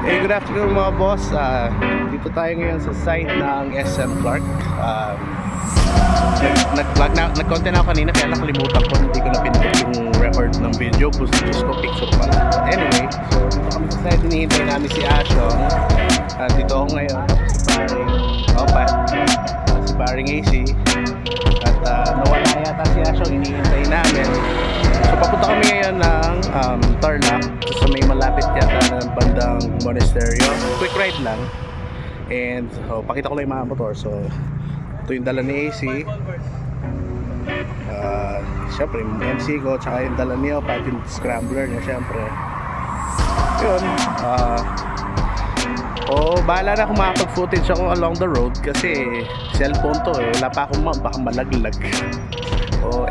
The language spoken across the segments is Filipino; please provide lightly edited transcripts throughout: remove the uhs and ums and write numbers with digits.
Good afternoon mga boss. Dito tayo ngayon sa site ng SM Clark. Nag-content ako kanina kaya nakalimutan ko, hindi ko na pinipit yung record ng video. Gusto ko picture pala. Anyway, so dito kami sa site, hinihintay namin si Ashong. Dito ako ngayon, si Paring AC. At nawala yata si Ashong, hinihintay namin. So papunta kami ngayon ng Tarlac sa may malapit yata ng bandang Monasterio. Quick ride lang. And pakita ko lang yung mga motor. So ito yung dala ni AC. Siyempre yung MC ko, tsaka yung dala niya, pati yung scrambler niya siyempre. Yun. Bahala na kung makapag-footage ako along the road kasi cellphone to wala pa akong baka malaglag.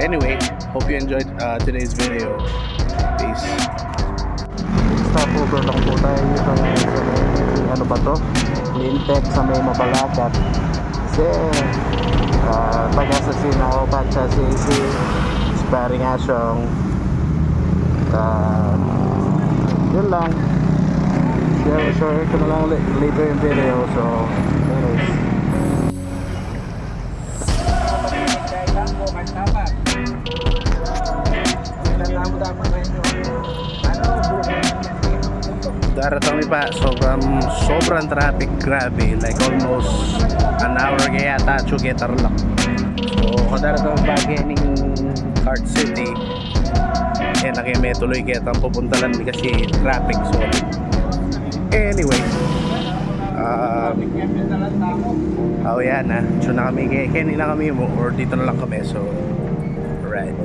Anyway, hope you enjoyed today's video. Peace. Stop over lang po tayo dito sa may ano ba to? Lintec sa may Mabalacat. Kasi pag-assassin ako pa sa CAC Paring Ashong. Yun lang. Share ko na lang later yung video. So anyways, Daratang pa, sobrang traffic, grabe, like almost an hour kaya yata Chugetar lang. So kadaratang bagay ning Cart City na kaya may tuloy kaya tang pupuntalan kasi traffic. So anyway, yan so na kami kaya nila kami or dito na lang kami. So right.